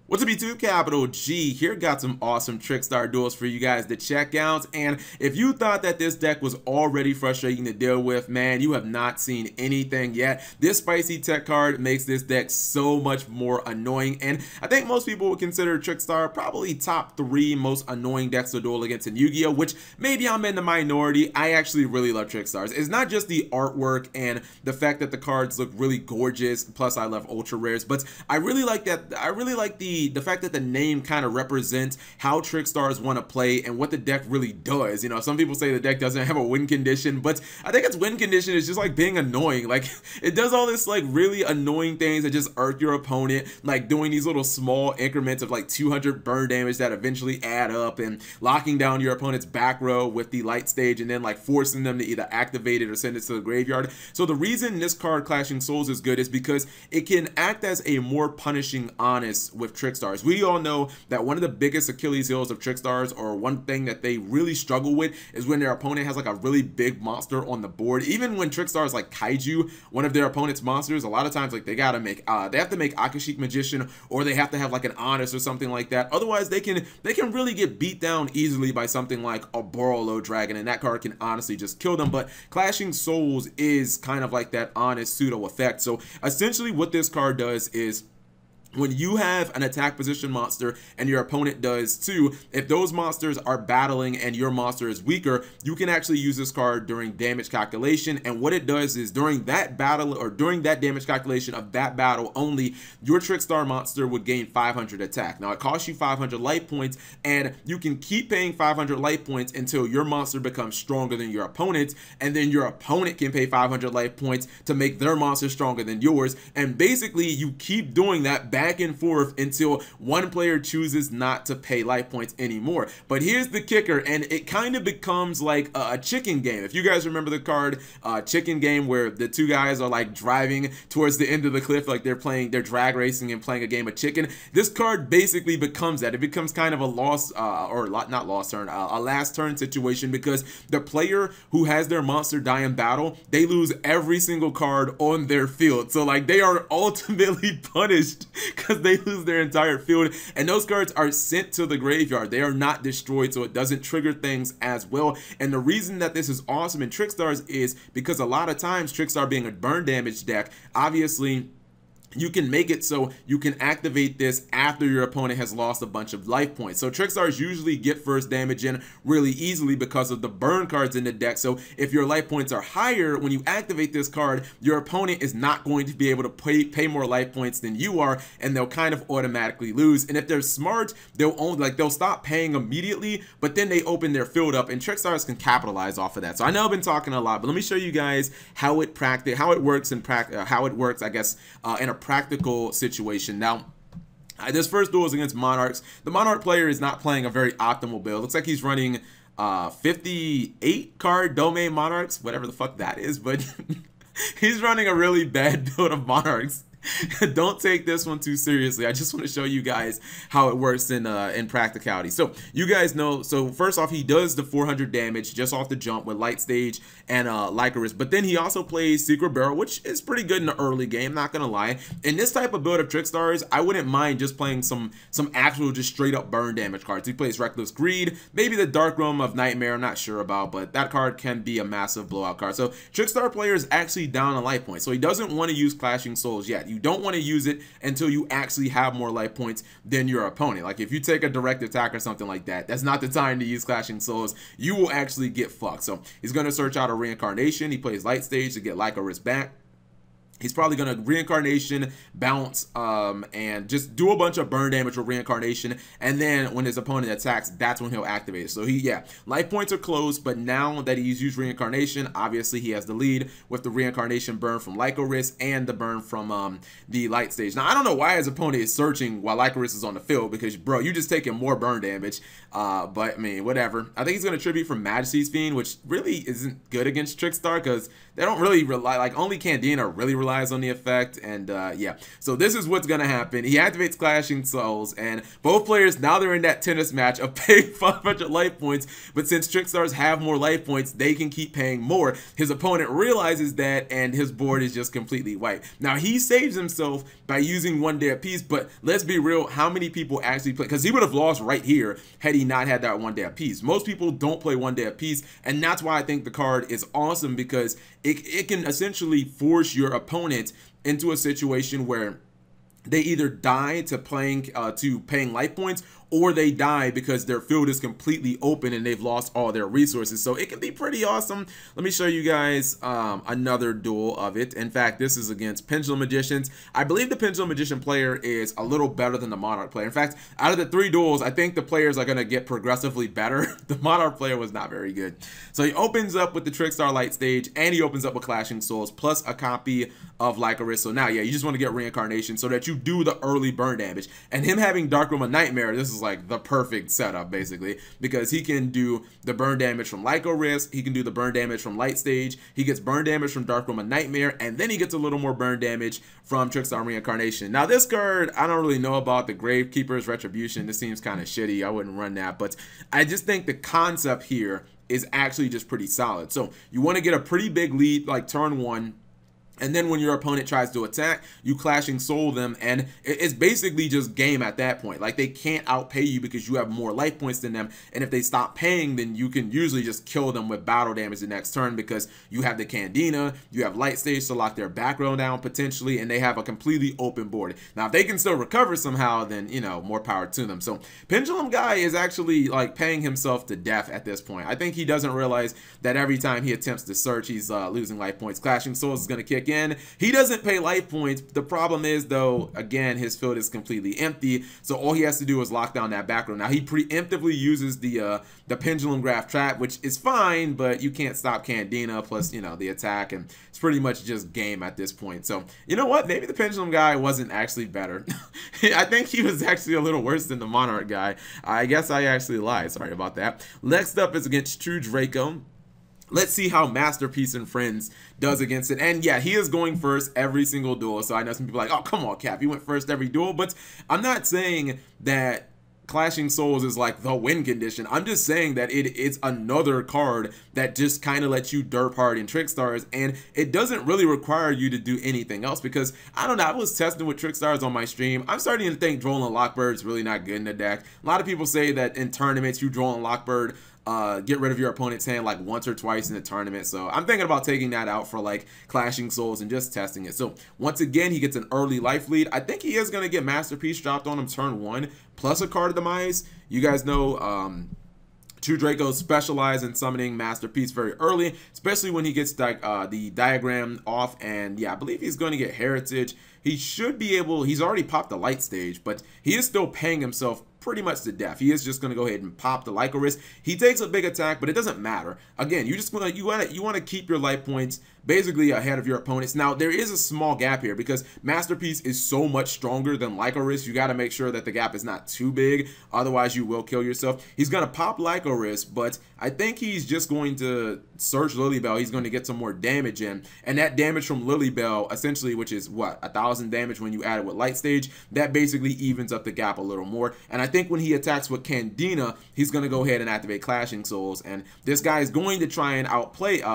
What's up YouTube, Capital G here. Got some awesome Trickstar duels for you guys to check out. And if you thought that this deck was already frustrating to deal with, man, you have not seen anything yet. This spicy tech card makes this deck so much more annoying. And I think most people would consider Trickstar probably top 3 most annoying decks to duel against in Yu-Gi-Oh! Which maybe I'm in the minority. I actually really love Trickstars. It's not just the artwork and the fact that the cards look really gorgeous. Plus I love ultra rares, but I really like that. I really like the fact that the name kind of represents how Trickstars want to play and what the deck really does. You know, some people say the deck doesn't have a win condition, but I think its win condition is just like being annoying. Like, it does all this like really annoying things that just irk your opponent, like doing these little small increments of like 200 burn damage that eventually add up, and locking down your opponent's back row with the light stage and then like forcing them to either activate it or send it to the graveyard. So the reason this card Clashing Souls is good is because it can act as a more punishing honest with Trickstars. We all know that one of the biggest Achilles heels of Trickstars, or one thing that they really struggle with, is when their opponent has like a really big monster on the board. Even when Trickstars like Kaiju, one of their opponent's monsters, a lot of times like they have to make Akashic Magician, or they have to have like an Honest or something like that. Otherwise they can really get beat down easily by something like a Borolo Dragon, and that card can honestly just kill them. But Clashing Souls is kind of like that honest pseudo effect. So essentially what this card does is, when you have an attack position monster and your opponent does too, if those monsters are battling and your monster is weaker, you can actually use this card during damage calculation. And what it does is, during that battle, or during that damage calculation of that battle only, your Trickstar monster would gain 500 attack. Now it costs you 500 light points, and you can keep paying 500 light points until your monster becomes stronger than your opponent's, and then your opponent can pay 500 light points to make their monster stronger than yours. And basically you keep doing that back and forth until one player chooses not to pay life points anymore. But here's the kicker, and it kind of becomes like a chicken game. If you guys remember the card Chicken Game, where the two guys are like driving towards the end of the cliff, like they're drag racing and playing a game of chicken, this card basically becomes that. It becomes kind of a a last turn situation, because the player who has their monster die in battle, they lose every single card on their field. So like they are ultimately punished because they lose their entire field, and those cards are sent to the graveyard. They are not destroyed, so it doesn't trigger things as well. And the reason that this is awesome in Trickstars is because a lot of times, Trickstar being a burn damage deck, obviously you can make it so you can activate this after your opponent has lost a bunch of life points. So Trickstars usually get first damage in really easily because of the burn cards in the deck. So if your life points are higher, when you activate this card, your opponent is not going to be able to pay more life points than you are, and they'll kind of automatically lose. And if they're smart, they'll stop paying immediately, but then they open their field up, and Trickstars can capitalize off of that. So I know I've been talking a lot, but let me show you guys how it works, I guess, in a practical situation. Now, this first duel is against Monarchs. The Monarch player is not playing a very optimal build. Looks like he's running 58 card domain Monarchs, whatever the fuck that is, but he's running a really bad build of Monarchs. Don't take this one too seriously. I just want to show you guys how it works in practicality. So you guys know, so first off, he does the 400 damage just off the jump with Light Stage and Lycoris, but then he also plays Secret Barrel, which is pretty good in the early game, not gonna lie. In this type of build of Trickstars, I wouldn't mind just playing some actual just straight up burn damage cards. He plays Reckless Greed, maybe the Dark Realm of Nightmare, I'm not sure about, but that card can be a massive blowout card. So Trickstar player is actually down on life points, so he doesn't want to use Clashing Souls yet. You don't want to use it until you actually have more life points than your opponent. Like if you take a direct attack or something like that, that's not the time to use Clashing Souls. You will actually get fucked. So he's going to search out a Reincarnation. He plays Light Stage to get Lycoris back. He's probably going to Reincarnation, bounce, and just do a bunch of burn damage with Reincarnation, and then when his opponent attacks, that's when he'll activate it. So life points are close, but now that he's used Reincarnation, obviously he has the lead with the Reincarnation burn from Lycoris and the burn from the Light Stage. Now, I don't know why his opponent is searching while Lycoris is on the field, because, bro, you just taking more burn damage, but, I mean, whatever. I think he's going to tribute from Majesty's Fiend, which really isn't good against Trickstar, because they don't really rely, like, only Candina really relies relies on the effect, and yeah. So this is what's gonna happen. He activates Clashing Souls, and both players, now they're in that tennis match of paying 500 life points, but since Trickstars have more life points, they can keep paying more. His opponent realizes that, and his board is just completely wiped. Now, he saves himself by using 1 day apiece, but let's be real, how many people actually play? Because he would have lost right here had he not had that 1 day apiece. Most people don't play 1 day apiece, and that's why I think the card is awesome, because it can essentially force your opponent into a situation where they either die to paying life points, or they die because their field is completely open and they've lost all their resources. So it can be pretty awesome. Let me show you guys another duel of it. In fact, this is against Pendulum Magicians. I believe the Pendulum Magician player is a little better than the Monarch player. In fact, out of the 3 duels, I think the players are going to get progressively better. The Monarch player was not very good. So he opens up with the Trickstar Light Stage, and he opens up with Clashing Souls, plus a copy of Lycoris. So now, yeah, you just want to get Reincarnation so that you do the early burn damage. And him having Dark Room of Nightmare, this is like the perfect setup, basically, because he can do the burn damage from Lycoris, he can do the burn damage from Light Stage, he gets burn damage from Dark Room of Nightmare, and then he gets a little more burn damage from Trickstar Reincarnation. Now, this card, I don't really know about the Gravekeeper's Retribution. This seems kind of shitty. I wouldn't run that, but I just think the concept here is actually just pretty solid. So you want to get a pretty big lead like turn 1, and then when your opponent tries to attack, you Clashing Soul them, and it's basically just game at that point. Like, they can't outpay you because you have more life points than them, and if they stop paying, then you can usually just kill them with battle damage the next turn, because you have the Candina, you have Light Stage to lock their back row down potentially, and they have a completely open board. Now, if they can still recover somehow, then, you know, more power to them. So Pendulum Guy is actually like paying himself to death at this point. I think he doesn't realize that every time he attempts to search, he's losing life points. Clashing Souls is going to kick in. He doesn't pay life points. The problem is, though, again, his field is completely empty, so all he has to do is lock down that back row. Now, he preemptively uses the Pendulum Graph Trap, which is fine, but you can't stop Candina, plus, you know, the attack, and it's pretty much just game at this point. So, you know what? Maybe the Pendulum guy wasn't actually better. I think he was actually a little worse than the Monarch guy. I guess I actually lied. Sorry about that. Next up is against True Draco. Let's see how Masterpiece and Friends does against it. And yeah, he is going first every single duel. So I know some people are like, oh, come on, Cap, he went first every duel. But I'm not saying that Clashing Souls is like the win condition. I'm just saying that it's another card that just kind of lets you derp hard in Trickstars, and it doesn't really require you to do anything else, because I don't know, I was testing with Trickstars on my stream. I'm starting to think Droll and Lockbird is really not good in the deck. A lot of people say that in tournaments you Droll and Lockbird get rid of your opponent's hand like once or twice in the tournament. So I'm thinking about taking that out for like Clashing Souls and just testing it. So once again, he gets an early life lead. I think he is going to get Masterpiece dropped on him turn 1 plus a card of Demise. You guys know True Draco specialize in summoning Masterpiece very early, especially when he gets the diagram off. And yeah, I believe he's going to get Heritage. He should be able, he's already popped the Light Stage, but he is still paying himself pretty much to death. He is just going to go ahead and pop the Lycoris. He takes a big attack, but it doesn't matter. Again, you just want to keep your life points basically ahead of your opponents. Now, there is a small gap here because Masterpiece is so much stronger than Lycoris. You got to make sure that the gap is not too big, otherwise you will kill yourself. He's going to pop Lycoris, but I think he's just going to search Lilybell. He's going to get some more damage in, and that damage from Lilybell, essentially, which is what, 1,000 damage when you add it with Light Stage, that basically evens up the gap a little more. And I think when he attacks with Candina, he's going to go ahead and activate Clashing Souls, and this guy is going to try and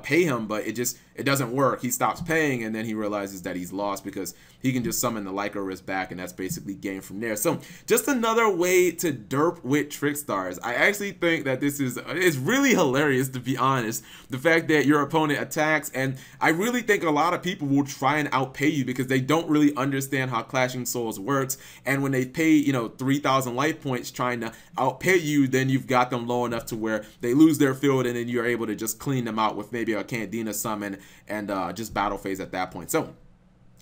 pay him, but it doesn't work. He stops paying, and then he realizes that he's lost because he can just summon the Lycoris back, and that's basically game from there. So just another way to derp with Trickstars. I actually think that this is it's really hilarious, to be honest, the fact that your opponent attacks, and I really think a lot of people will try and outpay you because they don't really understand how Clashing Souls works, and when they pay, you know, 3,000 life points trying to outpay you, then you've got them low enough to where they lose their field, and then you're able to just clean them out with maybe a Candina summon and just battle phase at that point. So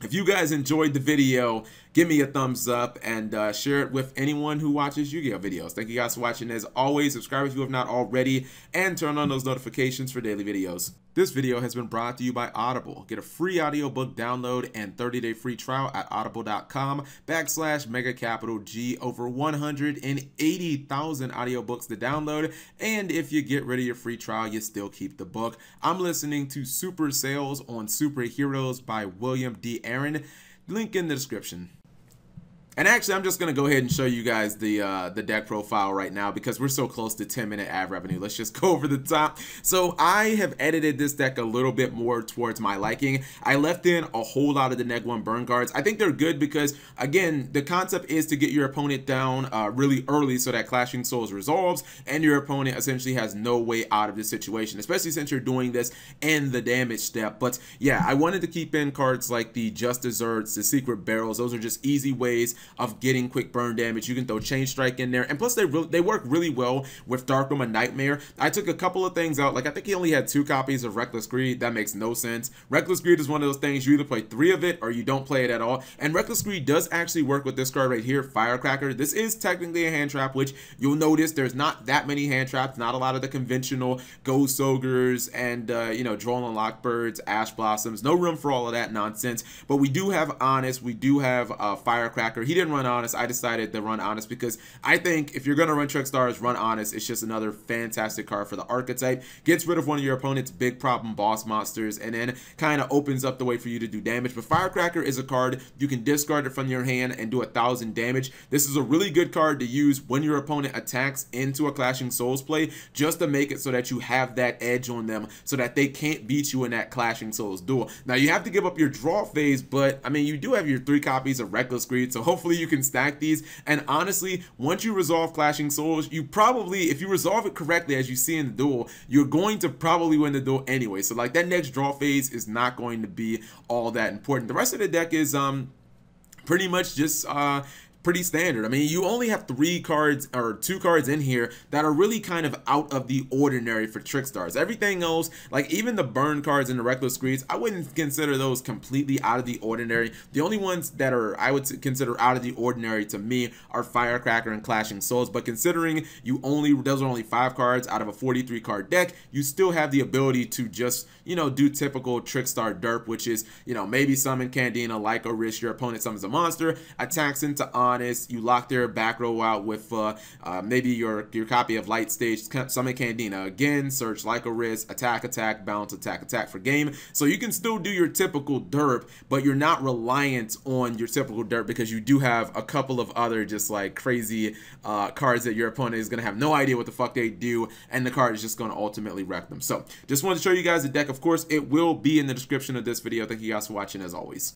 if you guys enjoyed the video, give me a thumbs up and share it with anyone who watches Yu-Gi-Oh videos. Thank you guys for watching. As always, subscribe if you have not already, and turn on those notifications for daily videos. This video has been brought to you by Audible. Get a free audiobook download and 30-day free trial at audible.com/MegaCapitalG. Over 180,000 audiobooks to download, and if you get rid of your free trial, you still keep the book. I'm listening to Super Sales on Superheroes by William D. Aaron. Link in the description. And actually, I'm just going to go ahead and show you guys the deck profile right now because we're so close to 10-minute ad revenue. Let's just go over the top. So I have edited this deck a little bit more towards my liking. I left in a whole lot of the Neg 1 burn cards. I think they're good because, again, the concept is to get your opponent down really early so that Clashing Souls resolves and your opponent essentially has no way out of this situation, especially since you're doing this in the damage step. But yeah, I wanted to keep in cards like the Just Desserts, the Secret Barrels. Those are just easy ways of getting quick burn damage. You can throw Chain Strike in there, and plus they work really well with Darkroom and Nightmare. I took a couple of things out, like I think he only had 2 copies of Reckless Greed. That makes no sense. Reckless Greed is one of those things you either play 3 of it or you don't play it at all, and Reckless Greed does actually work with this card right here, Firecracker. This is technically a hand trap, which you'll notice there's not that many hand traps, not a lot of the conventional Ghost Ogres and you know, Droll and Lockbirds, Ash Blossoms. No room for all of that nonsense, but we do have Honest, we do have Firecracker. He didn't run Honest. I decided to run Honest because I think if you're going to run Trickstars, run Honest. It's just another fantastic card for the archetype. Gets rid of one of your opponent's big problem boss monsters and then kind of opens up the way for you to do damage. But Firecracker is a card you can discard it from your hand and do 1,000 damage. This is a really good card to use when your opponent attacks into a Clashing Souls play, just to make it so that you have that edge on them so that they can't beat you in that Clashing Souls duel. Now you have to give up your draw phase, but I mean, you do have your 3 copies of Reckless Greed, so hopefully you can stack these. And honestly, once you resolve Clashing Souls, you probably, if you resolve it correctly as you see in the duel, you're going to probably win the duel anyway. So like that next draw phase is not going to be all that important. The rest of the deck is pretty much just pretty standard. I mean, you only have 3 cards or 2 cards in here that are really kind of out of the ordinary for Trickstars. Everything else, like even the burn cards and the Reckless Greeds, I wouldn't consider those completely out of the ordinary. The only ones that are, I would consider out of the ordinary to me, are Firecracker and Clashing Souls. But considering those are only 5 cards out of a 43 card deck, you still have the ability to just, you know, do typical Trickstar derp, which is, you know, maybe summon Candina, like a risk your opponent summons a monster, attacks into Honest, you lock their back row out with maybe your copy of Light Stage, summon Candina again, search like a risk, attack, bounce, attack for game. So you can still do your typical derp, but you're not reliant on your typical derp because you do have a couple of other just like crazy cards that your opponent is going to have no idea what the fuck they do, and the card is just going to ultimately wreck them. So just wanted to show you guys the deck. Of course, it will be in the description of this video. Thank you guys for watching as always.